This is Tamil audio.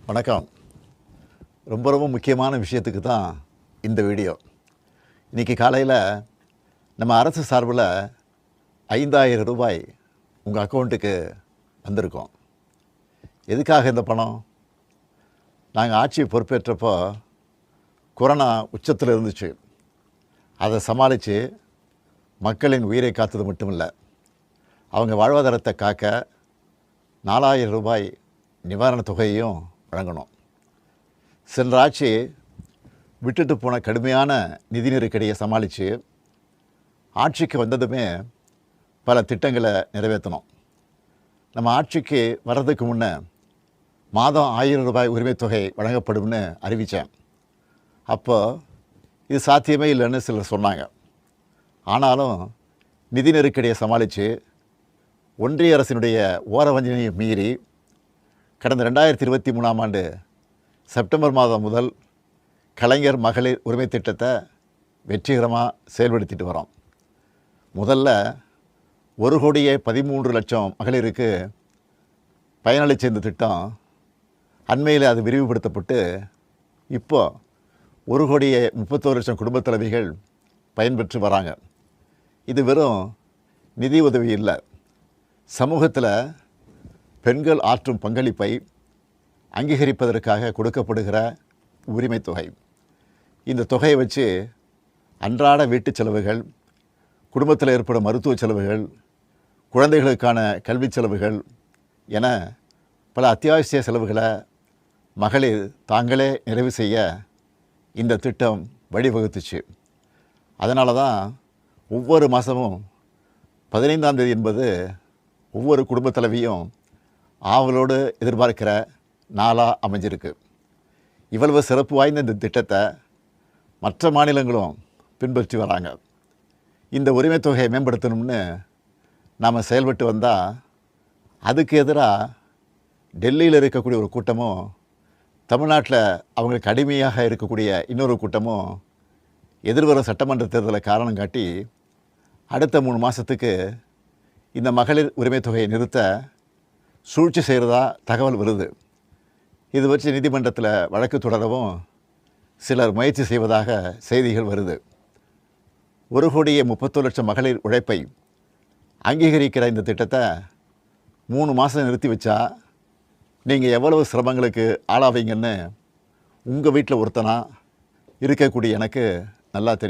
வணக்கம். ரொம்ப ரொம்ப முக்கியமான விஷயத்துக்கு தான் இந்த வீடியோ. இன்றைக்கி காலையில் நம்ம அரசு சார்பில் 5,000 ரூபாய் உங்கள் அக்கௌண்ட்டுக்கு வந்திருக்கோம். எதுக்காக இந்த பணம்? நாங்கள் ஆட்சி பொறுப்பேற்றப்போ கொரோனா உச்சத்தில் இருந்துச்சு. அதை சமாளித்து மக்களின் உயிரை காத்தது மட்டும் இல்லை, அவங்க வாழ்வாதாரத்தை காக்க 4,000 ரூபாய் நிவாரணத் தொகையையும் வழங்கணும். சென்ற ஆட்சி விட்டுட்டு போன கடுமையான நிதி நெருக்கடியை சமாளித்து ஆட்சிக்கு வந்ததுமே பல திட்டங்களை நிறைவேற்றணும். நம்ம ஆட்சிக்கு வர்றதுக்கு முன்னே மாதம் 1,000 ரூபாய் உரிமைத் தொகை வழங்கப்படும்னு அறிவித்தேன். அப்போது இது சாத்தியமே இல்லைன்னு சிலர் சொன்னாங்க. ஆனாலும் நிதி நெருக்கடியை சமாளித்து ஒன்றிய அரசினுடைய ஓரவஞ்சனையை மீறி கடந்த 2023ஆம் ஆண்டு செப்டம்பர் மாதம் முதல் கலைஞர் மகளிர் உரிமை திட்டத்தை வெற்றிகரமாக செயல்படுத்திட்டு வரோம். முதல்ல 1,13,00,000 மகளிருக்கு பயனளித்த இந்த திட்டம் அண்மையில் அது விரிவுபடுத்தப்பட்டு இப்போ 1,31,00,000 குடும்பத் தலைவிகள் பயன்பெற்று வராங்க. இது வெறும் நிதி உதவி இல்லை, சமூகத்தில் பெண்கள் ஆற்றும் பங்களிப்பை அங்கீகரிப்பதற்காக கொடுக்கப்படுகிற உரிமைத் தொகை. இந்த தொகையை வச்சு அன்றாட வீட்டு செலவுகள், குடும்பத்தில் ஏற்படும் மருத்துவ செலவுகள், குழந்தைகளுக்கான கல்வி செலவுகள் என பல அத்தியாவசிய செலவுகளை மகளிர் தாங்களே நிறைவு செய்ய இந்த திட்டம் வழிவகுத்துச்சு. அதனால தான் ஒவ்வொரு மாதமும் 15ஆம் தேதி என்பது ஒவ்வொரு குடும்பத் தலைவியும் ஆவலோடு எதிர்பார்க்கிற நாளாக அமைஞ்சிருக்கு. இவ்வளவு சிறப்பு வாய்ந்த இந்த திட்டத்தை மற்ற மாநிலங்களும் பின்பற்றி வராங்க. இந்த உரிமைத் தொகையை மேம்படுத்தணும்னு நாம் செயல்பட்டு வந்தால் அதுக்கு எதிராக டெல்லியில் இருக்கக்கூடிய ஒரு கூட்டமும், தமிழ்நாட்டில் அவங்களுக்கு அடிமையாக இருக்கக்கூடிய இன்னொரு கூட்டமும் எதிர்வரும் சட்டமன்ற தேர்தலை காரணம் காட்டி அடுத்த 3 மாதத்துக்கு இந்த மகளிர் உரிமைத் தொகையை நிறுத்த சூழ்ச்சி செய்கிறதா தகவல் வருது. இது வச்சு நீதிமன்றத்தில் வழக்கு தொடரவும் சிலர் முயற்சி செய்வதாக செய்திகள் வருது. 1,31,00,000 மகளிர் உழைப்பை அங்கீகரிக்கிற இந்த திட்டத்தை 3 மாதம் நிறுத்தி வச்சா நீங்கள் எவ்வளவு சிரமங்களுக்கு ஆளாவீங்கன்னு உங்கள் வீட்டில் ஒருத்தனாக இருக்கக்கூடிய எனக்கு நல்லா தெரியும்.